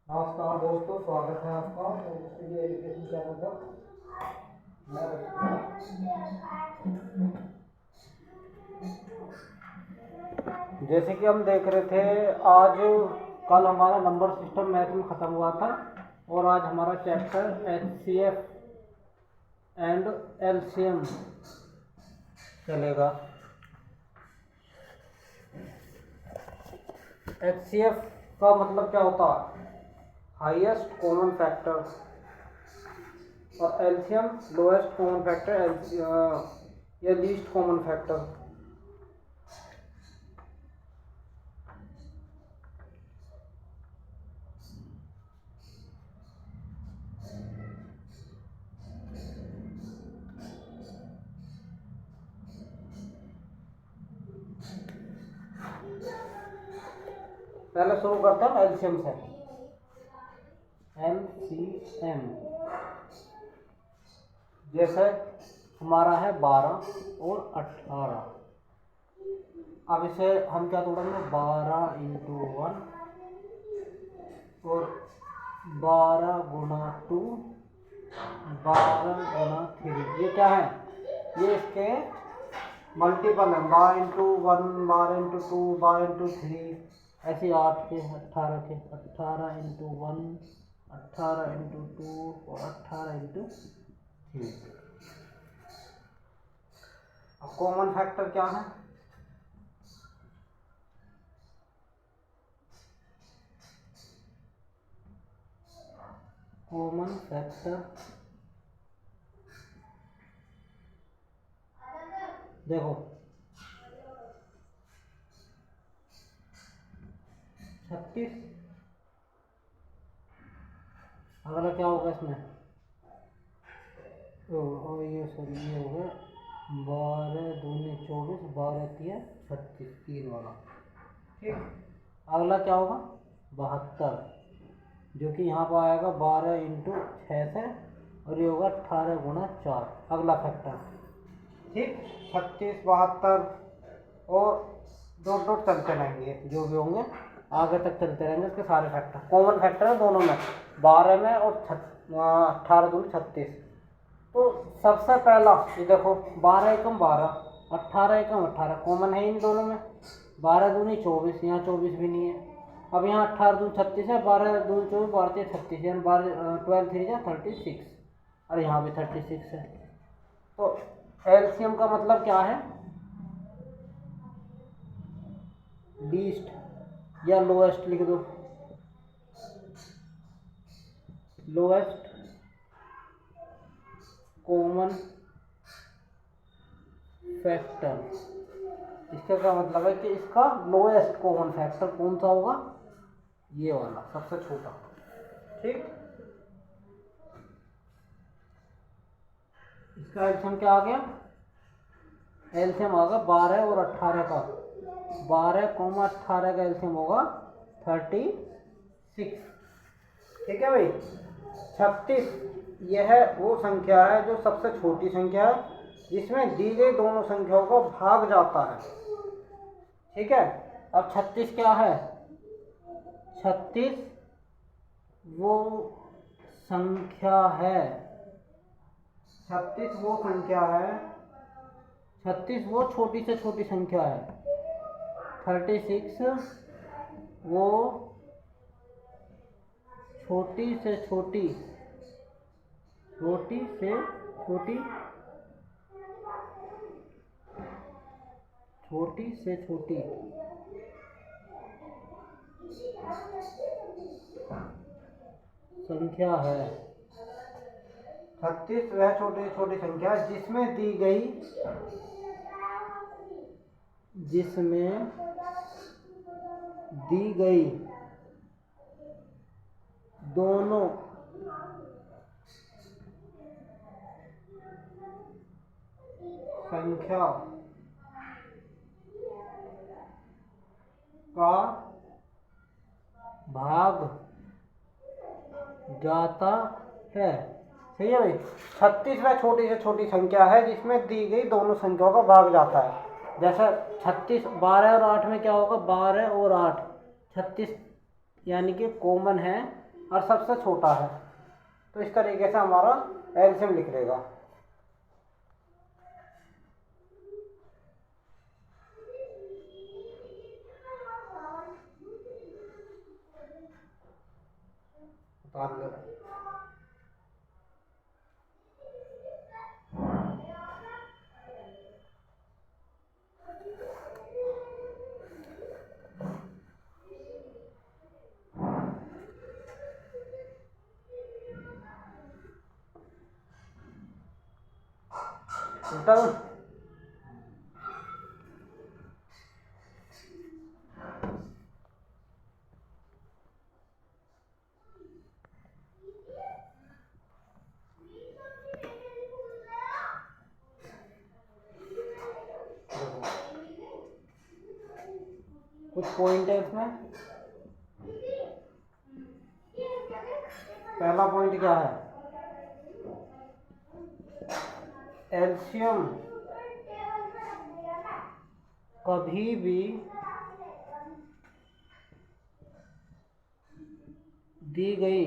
नमस्कार दोस्तों, स्वागत है आपका स्टडी एजुकेशन चैनल पर। जैसे कि हम देख रहे थे, आज कल हमारा नंबर सिस्टम मैथ में ख़त्म हुआ था और आज हमारा चैप्टर एचसीएफ एंड एलसीएम चलेगा। एचसीएफ का मतलब क्या होता है? हाईएस्ट कॉमन फैक्टर, और एलसीएम लोएस्ट कॉमन फैक्टर या लीस्ट कॉमन फैक्टर। पहले शुरू करते हैं एलसीएम से। एलसीएम जैसे हमारा है 12 और 18। अब इसे हम क्या तोड़ेंगे? 12 इंटू 1 और 12 गुणा 2, 12 गुणा 3। ये क्या है? ये इसके मल्टीपल है। 12 इंटू 1, 12 इंटू 2, 12 इंटू 3, ऐसे 8 के, 18 के, 18 इंटू 1, 18 इंटू 2 और 18 इंटू 3। अब कॉमन फैक्टर क्या है? कॉमन फैक्टर देखो 36। अगला क्या होगा इसमें? और ये सॉरी, ये हो गया 12 दूनी 24, 12 तिया 36, 3 वाला। ठीक। अगला क्या होगा? 72, जो कि यहाँ पर आएगा 12 इंटू 6 से, और ये होगा 18 गुणा 4। अगला फैक्टर। ठीक। 36, 72 और डॉट डॉट चलते रहेंगे, जो भी होंगे आगे तक चलते रहेंगे। इसके सारे फैक्टर कॉमन फैक्टर है दोनों में, 12 में और 18 दूनी 36। तो सबसे पहला ये देखो, 12 एकम 12, 18 एकम 18, कॉमन है इन दोनों में। 12 दूनी 24, यहाँ 24 भी नहीं है। अब यहाँ 18 दूनी 36 है, 12 दूनी 24, 12 36, यानी 12 3 जा 36, और यहाँ भी 36 है। तो एलसीएम का मतलब क्या है? लीस्ट या लोएस्ट लिख दो, लोएस्ट कॉमन फैक्टर। इसका क्या मतलब है कि इसका लोएस्ट कॉमन फैक्टर कौन सा होगा? ये वाला, सबसे छोटा। ठीक। इसका एलसीएम क्या आ गया? एलसीएम आ गया 12 और 18 का। 12, 18 का एलसीएम होगा 36। ठीक है भाई। 36 यह वो संख्या है जो सबसे छोटी संख्या है, जिसमें दी गई दोनों संख्याओं को भाग जाता है। ठीक है। अब 36 क्या है? 36 वो संख्या है, 36 वो संख्या है, 36 वो छोटी से छोटी संख्या है। 36 वो छोटी से छोटी, छोटी से छोटी, छोटी से छोटी संख्या है। 36 वह छोटी छोटी संख्या है जिसमें दी गई, जिसमें दी गई दोनों संख्या का भाग जाता है। सही है भाई। 36 वह छोटी से छोटी संख्या है जिसमें दी गई दोनों संख्याओं का भाग जाता है। जैसा 36, 12 और 8 में क्या होगा? 12 और 8, 36 यानी कि कॉमन है, और सबसे छोटा है। तो इस तरीके से हमारा एलसीएम लिख लेगा। डन। कुछ पॉइंट है इसमें। पहला पॉइंट क्या है, एलसीएम कभी भी दी गई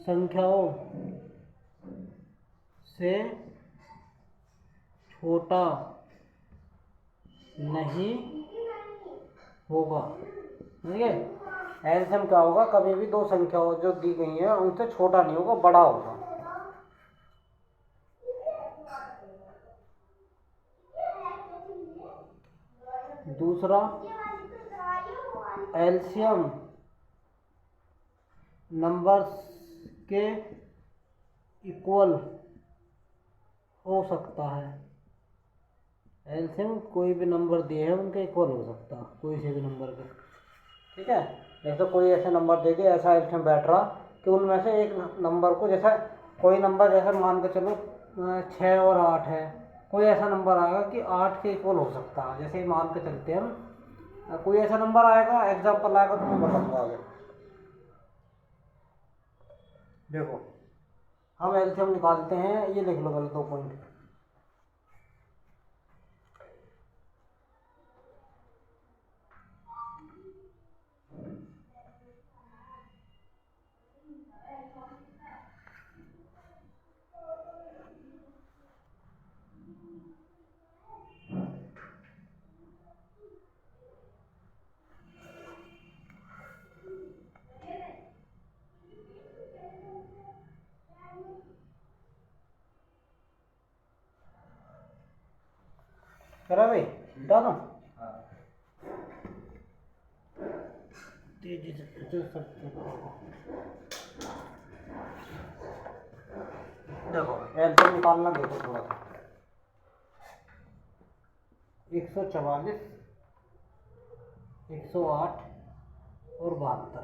संख्याओं से छोटा नहीं होगा। ठीक है, एलसीएम क्या होगा, कभी भी दो संख्याओं जो दी गई हैं उनसे छोटा नहीं होगा, बड़ा होगा। दूसरा, एलसीएम नंबर्स के इक्वल हो सकता है। एलसीएम कोई भी नंबर दिए हैं उनके इक्वल हो सकता है, कोई से भी नंबर के। ठीक है, जैसे कोई ऐसे नंबर दे दिए, ऐसा एलसीएम बैठ रहा कि उनमें से एक नंबर को, जैसा कोई नंबर जैसे मान के चलो 6 और 8 है, कोई ऐसा नंबर आएगा कि 8 के इक्वल हो सकता है। जैसे ही मान के चलते हैं हम, कोई ऐसा नंबर आएगा, एग्जाम्पल आएगा तो मैं बताऊँगा आगे। देखो हम एलसीएम निकालते हैं, ये लिख लो पहले 2 पॉइंट। करा भाई, बता दो तेजी से देखो एलसीएम निकालना। देखो थोड़ा सा, 144, 108 और 72।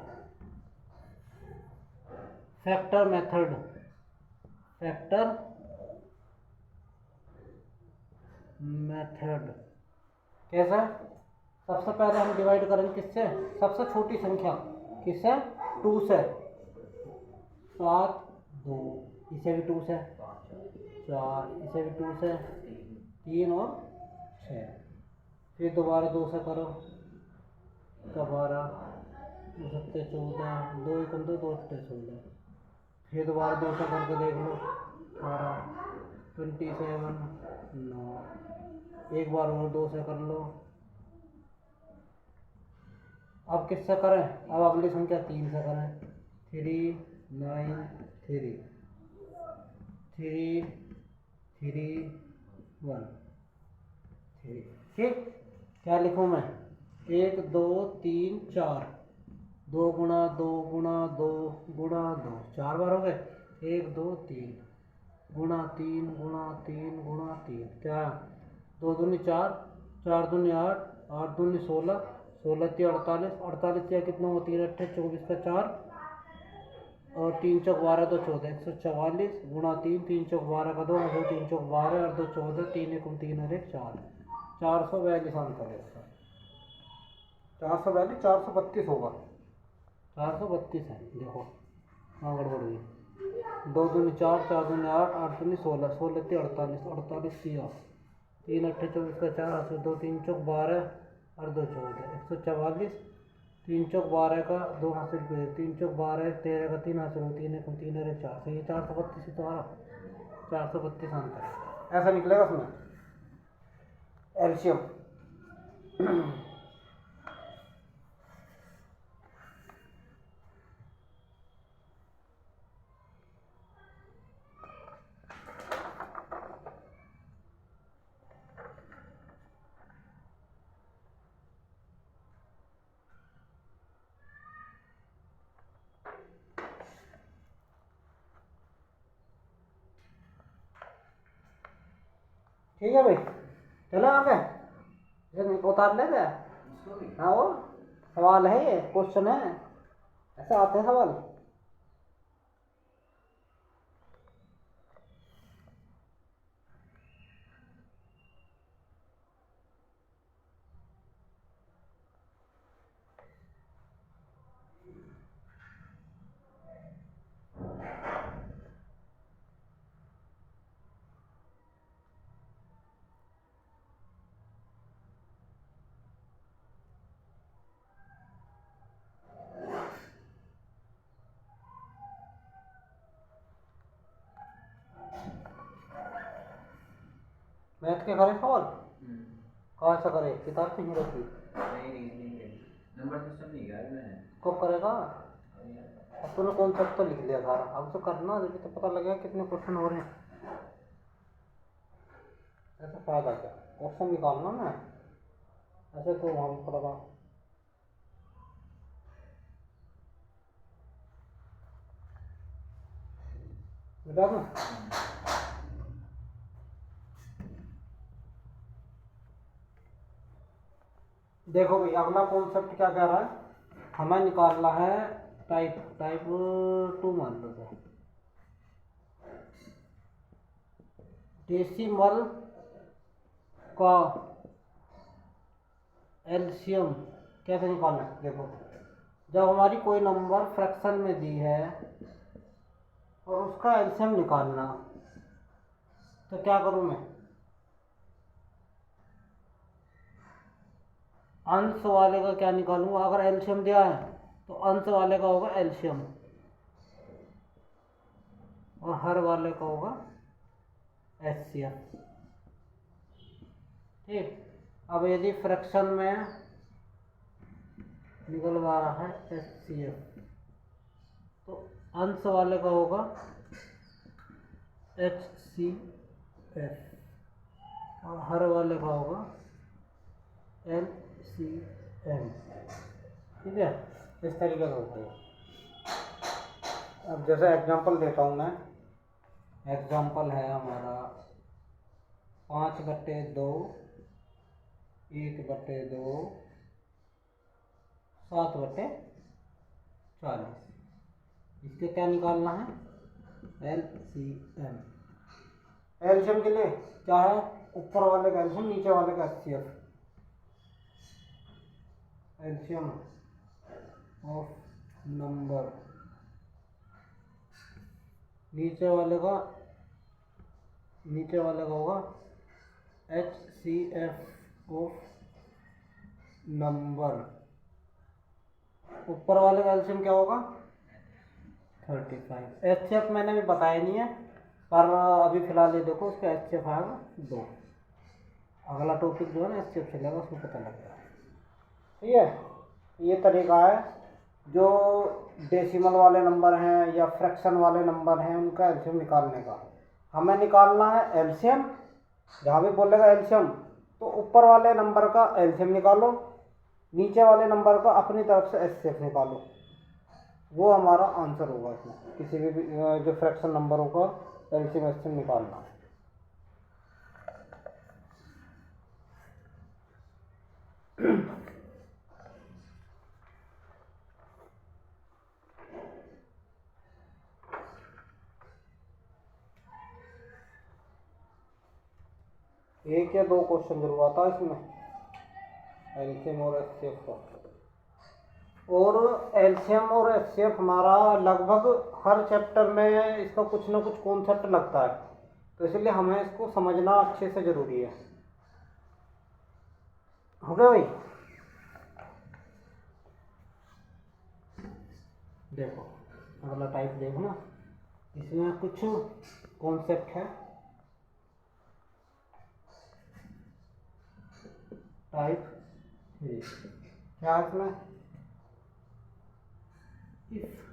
फैक्टर मेथड, फैक्टर मेथड कैसा? सबसे पहले हम डिवाइड करेंगे किससे, सबसे छोटी संख्या किससे, 2 से। 7, 2, इसे भी 2 से, 4, इसे भी 2 से, 3 और 6। फिर दोबारा 2 से करो, 12, 2 7 14, 2 1 2, 2 8 16। फिर दोबारा 2 से करके देख लो, 18, 27, 9। एक बार और 2 से कर लो। अब किससे करें, अब अगली संख्या 3 से करें, 3 9 3 3 3 1 3। ठीक, क्या लिखूँ मैं, 1 2 3 4, 2 गुणा 2 गुणा 2 गुणा 2, 4 बार हो गए। 1 2 3 गुणा 3 गुणा 3 गुणा 3, क्या 2 दूनी 4, 4 दूनी 8, 8 दूनी 16, 16 3 48, 48 या कितना हो, 3 8 24 का 4 और 3 चौक 12 तो 14, 144 गुणा 3, 3 चौक 12 का 2, 2 3 चौक 12 और 2 14, 3 1 3 और 1 4, 442 आंसर है इसका। 442, 432 होगा, 432 है। देखो हाँ गड़बड़ हुई, 2 दूनी 4, 4 दूनी 8, 8 दूनी 16, 16 3 48, 48 3 8 24 का 4, 2 3 चौक 12 और 2 14, 144, तीन चौक 12 का 2 हासिल किए, 3 चौक 12, 13 का 3 हासिल हो, 3 1 3 और 4, तो ये 432 तुम्हारा 432 आंसर ऐसा निकलेगा उसमें एल्शियम। ठीक है भाई, चलो आगे उतार लेते हैं। हाँ वो सवाल है, ये क्वेश्चन है, ऐसा आते हैं सवाल। मैथ के करे सवाल कहाँ से करे, किताब से ही रखी नंबर सिस्टम नहीं किया मैंने। कब करेगा, अब तूने कॉन्सेप्ट तो लिख लिया सारा, अब तो करना जब तो पता लगेगा कितने क्वेश्चन हो रहे हैं। ऐसा फायदा क्या, क्वेश्चन निकालना ना, ऐसे तो वहाँ भी पड़ेगा। बेटा ना देखो भाई, अगला कॉन्सेप्ट क्या कह रहा है, हमें निकालना है टाइप 2 मान लो है, डेसिमल का एलसीएम कैसे निकालना है। देखो जब हमारी कोई नंबर फ्रैक्शन में दी है और उसका एलसीएम निकालना, तो क्या करूं मैं, अंश वाले का क्या निकालूंगा, अगर एलसीएम दिया है तो अंश वाले का होगा एलसीएम और हर वाले का होगा एचसीएफ। ठीक, अब यदि फ्रैक्शन में निकलवा रहा है एचसीएफ तो अंश वाले का होगा एचसीएफ और हर वाले का होगा एलसीएम। ठीक है, इस तरीके से होता है। अब जैसे एग्जांपल देता हूँ मैं, एग्जांपल है हमारा 5/2, 1/2, 7/40। इसके क्या निकालना है, एलसीएम। एलसीएम के लिए क्या है, ऊपर वाले का एलसीएम, नीचे वाले का एचसीएफ। एलसीएम ऑफ नंबर, नीचे वाले का होगा एचसीएफ ऑफ नंबर, ऊपर वाले का एलसीएम क्या होगा 35। एचसीएफ मैंने भी बताया नहीं है, पर अभी फिलहाल ये देखो उसका एचसीएफ आएगा 2। अगला टॉपिक जो है ना एचसीएफ चलेगा, उसको पता लगेगा। ठीक है, ये तरीका है जो डेसिमल वाले नंबर हैं या फ्रैक्शन वाले नंबर हैं उनका एलसीएम निकालने का। हमें निकालना है एलसीएम, जहाँ भी बोलेगा एलसीएम तो ऊपर वाले नंबर का एलसीएम निकालो, नीचे वाले नंबर का अपनी तरफ से एचसीएफ निकालो, वो हमारा आंसर होगा। इसमें किसी भी जो फ्रैक्शन नंबरों का एलसीएम एचसीएम निकालना। एक या दो क्वेश्चन जरूर आता है इसमें एलसीएम और एचसीएफ का। और एलसीएम और एचसीएफ हमारा लगभग हर चैप्टर में इसका कुछ ना कुछ कॉन्सेप्ट लगता है, तो इसलिए हमें इसको समझना अच्छे से ज़रूरी है। हो गया भाई। देखो अगला टाइप देखो ना, इसमें कुछ कॉन्सेप्ट है। टाइप 3 क्या है इसमें? इफ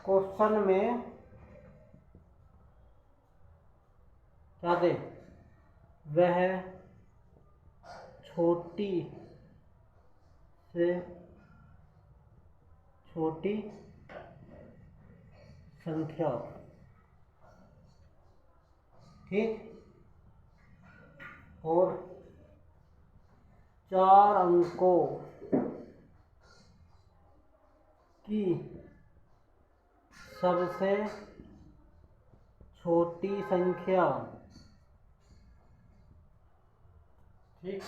क्वेश्चन में क्या दे, वह छोटी से छोटी संख्या, ठीक, और 4 अंकों की सबसे छोटी संख्या, ठीक,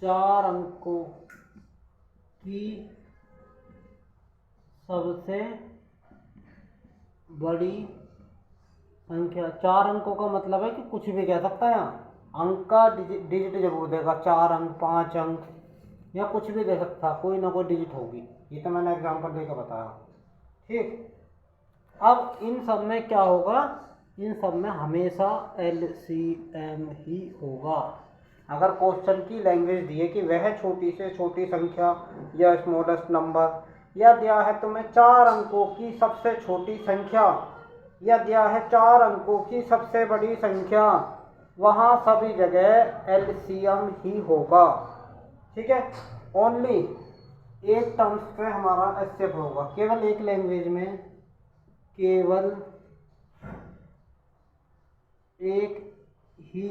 4 अंकों की सबसे बड़ी संख्या। 4 अंकों का मतलब है कि कुछ भी कह सकता है, यहाँ अंक का डिजिट जरूर देगा, 4 अंक 5 अंक या कुछ भी दे सकता, कोई ना कोई डिजिट होगी। ये तो मैंने एग्जांपल देकर बताया, ठीक। अब इन सब में क्या होगा, इन सब में हमेशा LCM ही होगा। अगर क्वेश्चन की लैंग्वेज दी है कि वह छोटी से छोटी संख्या या स्मॉलेस्ट नंबर, या दिया है तुम्हें 4 अंकों की सबसे छोटी संख्या, या दिया है 4 अंकों की सबसे बड़ी संख्या, वहाँ सभी जगह LCM ही होगा, ठीक है। ओनली एक टर्म्स पे हमारा HCF होगा, केवल एक लैंग्वेज में, केवल एक ही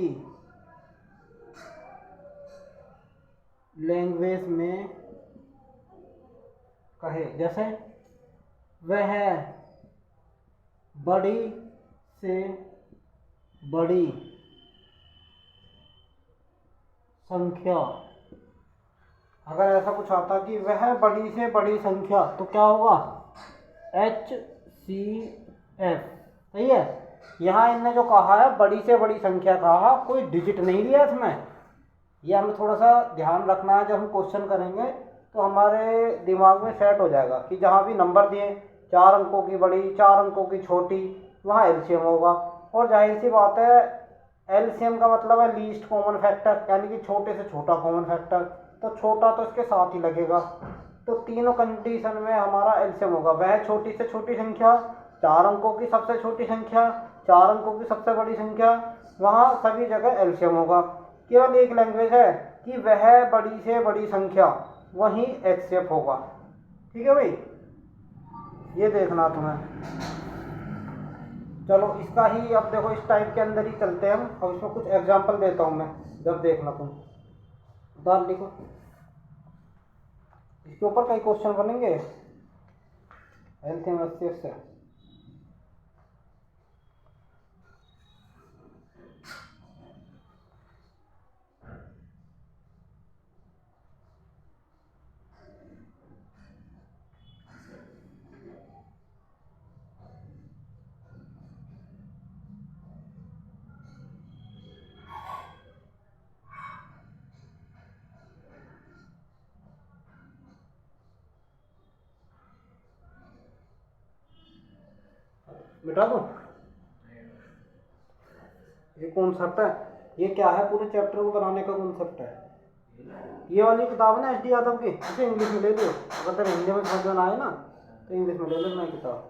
लैंग्वेज में कहे, जैसे वह बड़ी से बड़ी संख्या, अगर ऐसा कुछ आता कि वह बड़ी से बड़ी संख्या, तो क्या होगा, HCF, सही है। यहाँ इनने जो कहा है बड़ी से बड़ी संख्या कहा, कोई डिजिट नहीं दिया इसमें। ये हमें थोड़ा सा ध्यान रखना है, जब हम क्वेश्चन करेंगे तो हमारे दिमाग में सेट हो जाएगा कि जहाँ भी नंबर दिए 4 अंकों की बड़ी 4 अंकों की छोटी, वहाँ LCM होगा। और जाहिर सी बात है, LCM का मतलब है लीस्ट कॉमन फैक्टर, यानी कि छोटे से छोटा कॉमन फैक्टर, तो छोटा तो इसके साथ ही लगेगा। तो तीनों कंडीशन में हमारा LCM होगा। वह छोटी से छोटी संख्या, 4 अंकों की सबसे छोटी संख्या, 4 अंकों की सबसे बड़ी संख्या, वहाँ सभी जगह LCM होगा। केवल एक लैंग्वेज है कि वह बड़ी से बड़ी संख्या, वहीं HCF होगा, ठीक है भाई, ये देखना तुम्हें। चलो इसका ही अब देखो, इस टाइप के अंदर ही चलते हैं हम। अब इसमें कुछ एग्जांपल देता हूँ मैं, जब देखना तुम उदाहरण लिखो, इसके ऊपर कई क्वेश्चन बनेंगे LCM HCF से। मिटा दो, ये कॉन्सेप्ट है, ये क्या है, पूरे चैप्टर को बनाने का कॉन्सेप्ट है। ये वाली किताब है ना SD यादव की, इसे इंग्लिश में ले लो, अगर तेरे हिंदी में समझ में आए ना तो इंग्लिश में ले लेना किताब।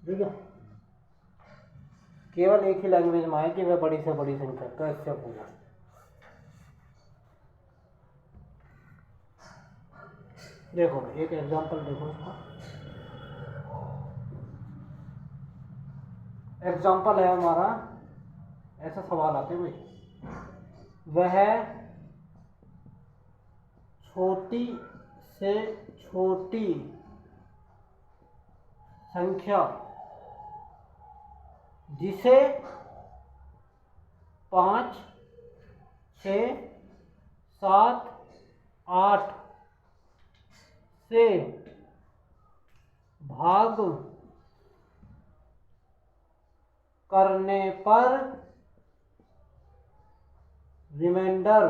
ठीक है, केवल एक ही लैंग्वेज में आए कि वह बड़ी से बड़ी संख्या, तो एक्सेप्ट होगा। देखो एक एग्जांपल देखो इसका, एग्जांपल है हमारा, ऐसा सवाल आते हैं भाई, वह छोटी से छोटी संख्या जिसे 5, 6, 7, 8 से भाग करने पर रिमाइंडर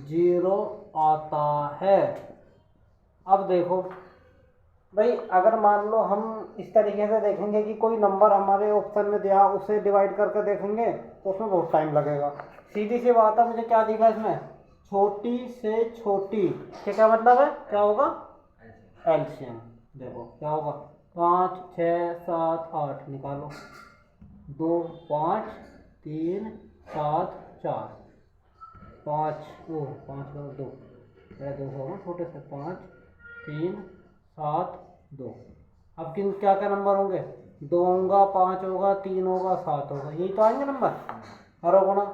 0 आता है। अब देखो भाई, अगर मान लो हम इस तरीके से देखेंगे कि कोई नंबर हमारे ऑप्शन में दिया, उसे डिवाइड करके देखेंगे तो उसमें बहुत टाइम लगेगा। सीधी सी बात है, मुझे क्या दिखा इसमें, छोटी से छोटी, क्या मतलब है, क्या होगा, एलसीएम। देखो क्या होगा, 5, 6, 7, 8 निकालो, 2, 5, 3, 7, 4, 5, वो 5 का 2, 2 होगा छोटे से, 5, 3, 7, 2। अब किन क्या क्या नंबर होंगे, 2 होगा, 5 होगा, 3 होगा, 7 होगा, यही तो आएंगे नंबर। हरो गुणा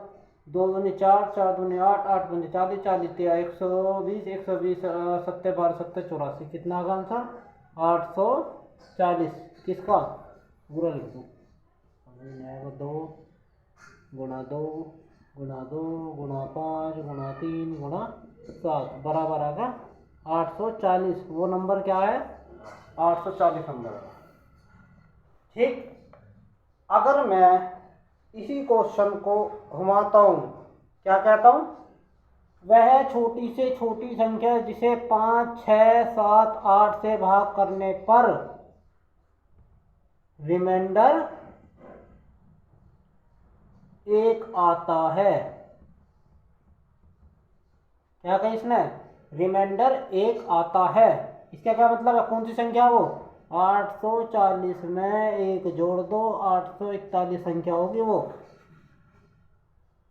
2 दूनी 4, 4 दूनी 8, 8 दूनी 40, 40 तिया 120, 120 7 12 7 84, कितना आगा आंसर, 840। किसका, पूरा लिख दो, 2 गुणा 2 गुणा 2 गुणा 5 गुणा 3 गुणा 7 बराबर आगा 840। वो नंबर क्या है, 840 नंबर। ठीक, अगर मैं इसी क्वेश्चन को घुमाता हूँ, क्या कहता हूँ, वह छोटी से छोटी संख्या जिसे 5, 6, 7, 8 से भाग करने पर रिमाइंडर 1 आता है। क्या कहा इसने, रिमाइंडर 1 आता है। इसका क्या मतलब है, कौन सी संख्या वो, 840 में 1 जोड़ दो, 841 संख्या होगी वो।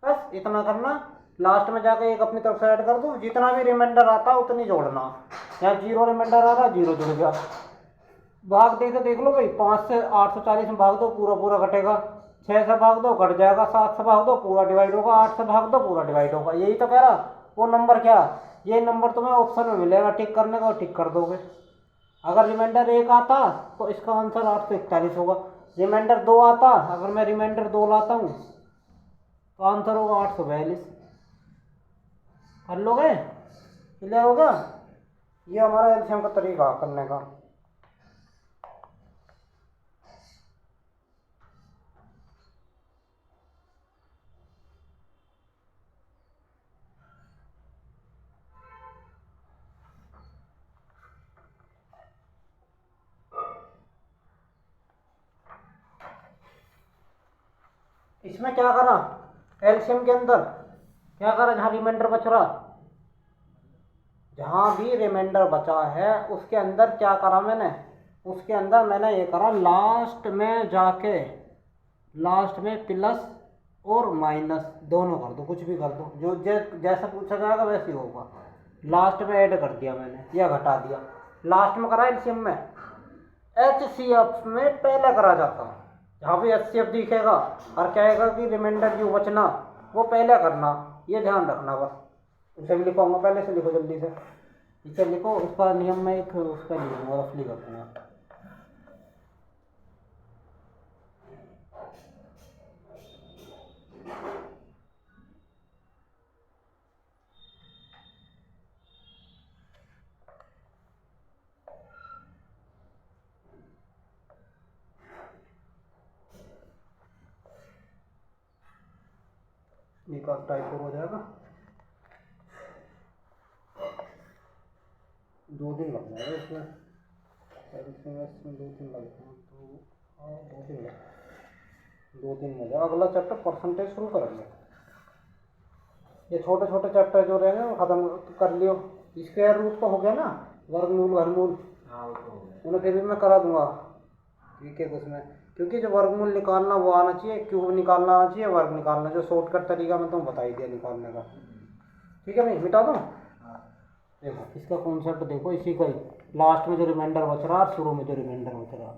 बस इतना करना, लास्ट में जाकर एक अपनी तरफ से ऐड कर दो, जितना भी रिमाइंडर आता उतनी जोड़ना। यहाँ 0 रिमाइंडर आ रहा, 0 जुड़ गया। भाग दे के देख लो भाई, 5 से 840 में भाग दो, पूरा पूरा कटेगा, 6 से भाग दो कट जाएगा, 7 से भाग दो पूरा डिवाइड होगा, 8 से भाग दो पूरा डिवाइड होगा। यही तो कह रहा, वो नंबर क्या, ये नंबर तुम्हें ऑप्शन में मिलेगा टिक करने का, और टिक कर दोगे। अगर रिमाइंडर 1 आता तो इसका आंसर 841 होगा। रिमाइंडर 2 आता, अगर मैं रिमाइंडर 2 लाता हूँ तो आंसर होगा 842। कर लोगे, क्लियर होगा। ये हमारा एलसीएम का तरीका करने का। इसमें क्या करा, एलसीएम के अंदर क्या करा, जहाँ रिमाइंडर बच रहा, जहाँ भी रिमाइंडर बचा है उसके अंदर क्या करा मैंने, उसके अंदर मैंने ये करा, लास्ट में जाके लास्ट में प्लस और माइनस दोनों कर दो, कुछ भी कर दो, जो जैसा पूछा जाएगा वैसे ही होगा। लास्ट में ऐड कर दिया मैंने या घटा दिया, लास्ट में करा एलसीएम में। एचसीएफ में पहले करा जाता है, जहाँ भी एचसीएफ दिखेगा और कहेगा कि रिमाइंडर जो बचना वो पहले करना, ये ध्यान रखना बस। उसे भी लिखूंगा, पहले से लिखो जल्दी से, इसे लिखो, उसका नियम में एक उसका लिखूंगा, रफली कर दूंगा। एक और टाइप हो जाएगा, 2 दिन लग जाएगा इसमें 2 दिन लग जाएगा, तो 2 दिन में जाए। अगला चैप्टर परसेंटेज शुरू करेंगे। ये छोटे छोटे चैप्टर जो रहेंगे वो खत्म कर लियो। स्क्वायर रूट तो हो गया ना, वर्गमूल वर्गमूल, उन्हें फिर भी मैं करा दूंगा, ठीक है उसमें, क्योंकि जो वर्गमूल निकालना वो आना चाहिए, क्यूब निकालना आना चाहिए, वर्ग निकालना, जो शॉर्टकट तरीका मैं तुम्हें बता ही दिया निकालने का। ठीक है भाई, मिटा दूँ। देखो इसका कॉन्सेप्ट देखो, इसी का ही लास्ट में जो रिमाइंडर बच रहा है, शुरू में जो रिमाइंडर बच रहा है,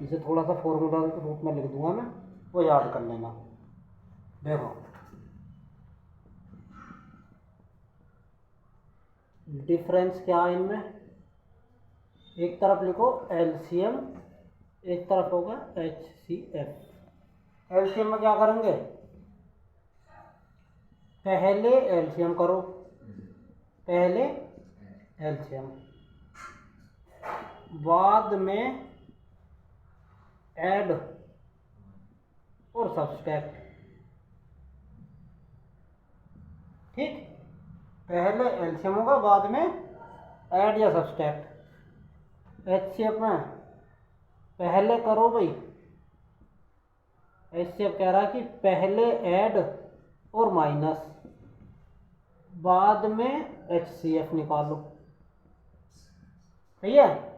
इसे थोड़ा सा फॉर्मूला रूप में लिख दूंगा मैं, वो याद कर लेना। देखो डिफरेंस क्या है इनमें, एक तरफ लिखो एलसीएम, एक तरफ होगा एचसीएफ। एलसीएम में क्या करेंगे, पहले एलसीएम करो, पहले एलसीएम, बाद में ऐड और सब्सट्रैक्ट। ठीक, पहले एलसीएम होगा, बाद में ऐड या सब्सट्रैक्ट। एचसीएफ में पहले करो भाई, एचसीएफ कह रहा है कि पहले ऐड और माइनस, बाद में एचसीएफ निकालो। सही है।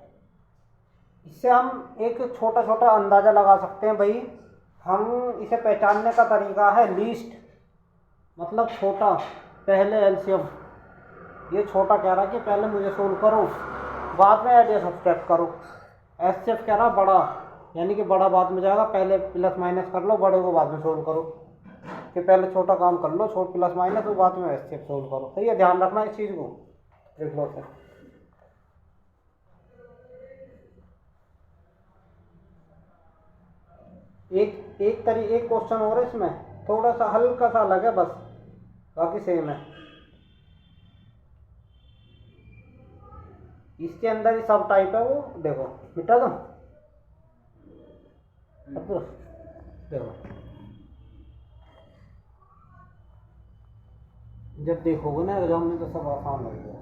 इससे हम एक छोटा छोटा अंदाजा लगा सकते हैं भाई। हम इसे पहचानने का तरीका है लीस्ट, मतलब छोटा, पहले एलसीएम। ये छोटा कह रहा है कि पहले मुझे सोल्व करो, बाद में ऐड या सब्सट्रैक्ट करो। एचसीएफ कह रहा बड़ा, यानी कि बड़ा बाद में जाएगा, पहले प्लस माइनस कर लो, बड़े को बाद में सोल्व करो। कि पहले छोटा काम कर लो, छोट प्लस माइनस, तो बाद में एचसीएफ सोल्व करो। सही है, ध्यान रखना इस चीज़ को। देख लो सर, एक क्वेश्चन और है इसमें, थोड़ा सा हल्का सा अलग है बस, बाकी सेम है। इसके अंदर ही सब टाइप है, वो देखो मिटा दो। देखो जब देखोगे ना एग्जाम में तो सब आसान लगेगा।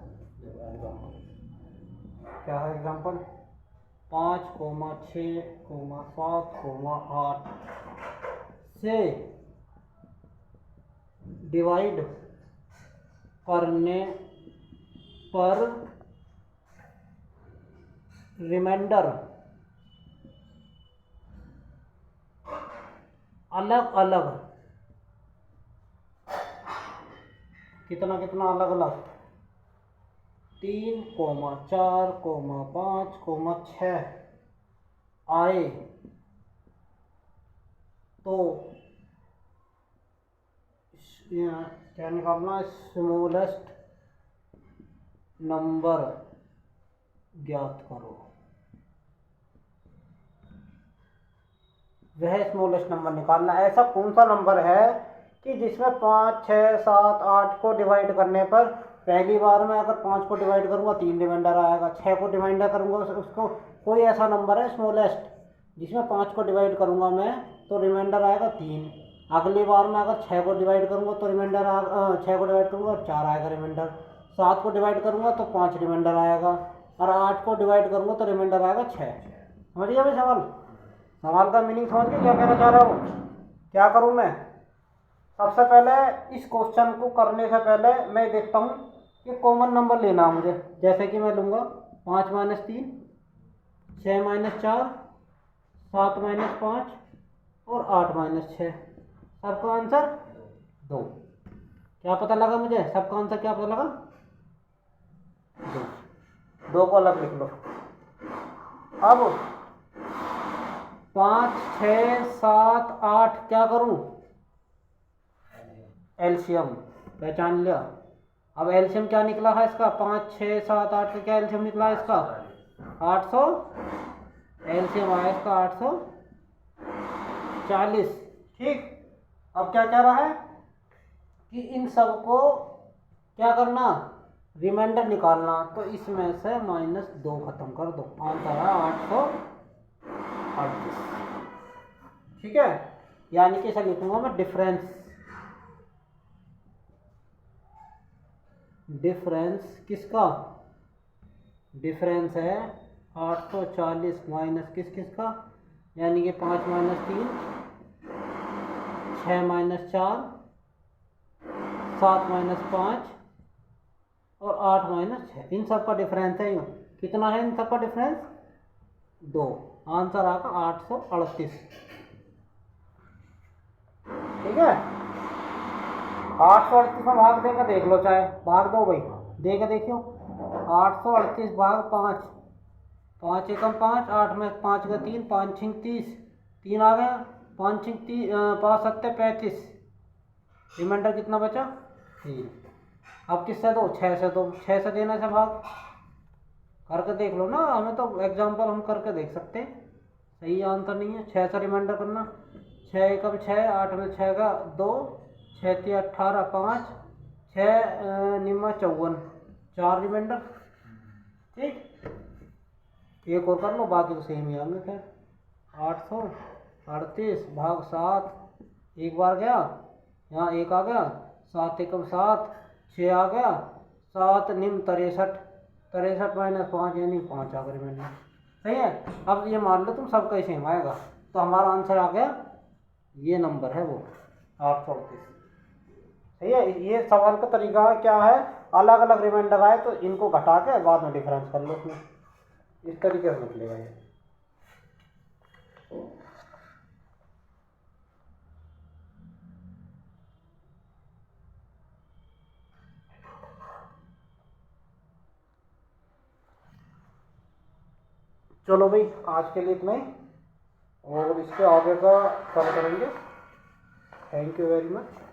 क्या है एग्जाम्पल, 5,6,7,8 से डिवाइड करने पर रिमाइंडर अलग अलग, कितना कितना अलग अलग, 3,4,5,6 आए तो क्या निकालना, स्मॉलेस्ट नंबर ज्ञात करो। वह स्मॉलेस्ट नंबर निकालना। ऐसा कौन सा नंबर है कि जिसमें 5, 6, 7, 8 को डिवाइड करने पर, पहली बार में अगर 5 को डिवाइड करूँगा 3 रिमाइंडर आएगा, 6 को डिवाइड करूँगा उसको, कोई ऐसा नंबर है स्मॉलेस्ट जिसमें 5 को डिवाइड करूँगा मैं तो रिमाइंडर आएगा 3। अगली बार में अगर 6 को डिवाइड करूँगा तो रिमाइंडर 6 को डिवाइड करूँगा 4 आएगा रिमाइंडर, 7 को डिवाइड करूँगा तो 5 रिमाइंडर आएगा, और 8 को डिवाइड करूँगा तो रिमाइंडर आएगा 6। समझ गया भाई सवाल? सवाल का मीनिंग समझ के क्या कहना चाह रहा हूँ? क्या करूँ मैं? सबसे पहले इस क्वेश्चन को करने से पहले मैं देखता हूँ कि कॉमन नंबर लेना मुझे। जैसे कि मैं लूँगा 5 - 3, 6 - 4, 7 - 5 और 8 - 6। सबका आंसर 2। क्या पता लगा मुझे? सबका आंसर क्या पता लगा? 2 को अलग लिख लो। अब 5, 6, 7, 8 क्या करूं? एलसीएम पहचान लिया। अब एलसीएम क्या निकला है इसका? 5, 6, 7, 8 का क्या एलसीएम निकला है इसका? 800। एलसीएम आया इसका 840। ठीक। अब क्या कह रहा है कि इन सब को क्या करना? रिमाइंडर निकालना। तो इसमें से -2 खत्म कर दो, आंसर है 838। ठीक है, यानी कि इसे लिखूंगा मैं डिफरेंस। डिफरेंस किसका? डिफरेंस है 840 माइनस किसका, यानी कि 5 - 3, 6 - 4, 7 - 5 और 8 - 6। इन सब का डिफरेंस है। यूँ कितना है इन सब का डिफरेंस? 2। आंसर आएगा 838। ठीक है, 838 में भाग देकर देख लो, चाहे भाग दो भाई, दे के देखियो। 838 भाग 5, 5 एकम 5, 8 में 5 का 3, 5 छिंग 30, 3 आ गया, 5 छिंग 5 7 35। रिमाइंडर कितना बचा? 3। अब किससे दो? 6 से दो। 6 से देने से भाग करके देख लो ना, हमें तो एग्जाम्पल हम करके देख सकते हैं। सही आंसर नहीं है, 6 से रिमाइंडर करना छः एकम छः, आठ में छः का दो, छः तिया 18 5, छः निम्मा 54, 4 रिमाइंडर। ठीक, एक और कर लो, बाकी तो सेम ही आएंगे। खैर 838 भाग 7, एक बार गया, यहाँ एक आ गया, 7 एकम 7, 6 आ गया, 7 निम्न 63, 63 माइनस 5 यानी 5 आ गया रिमाइंडर। सही है। अब ये मान लो तुम सबका ही सेम आएगा, तो हमारा आंसर आ गया, ये नंबर है वो 838। सही है। ये सवाल का तरीका क्या है, अलग अलग रिमाइंडर आए तो इनको घटा के बाद में डिफरेंस कर लो उसमें, इस तरीके से निकलेगा ये। चलो भाई, आज के लिए इतना ही, और इसके आगे का कल करेंगे। Thank you very much.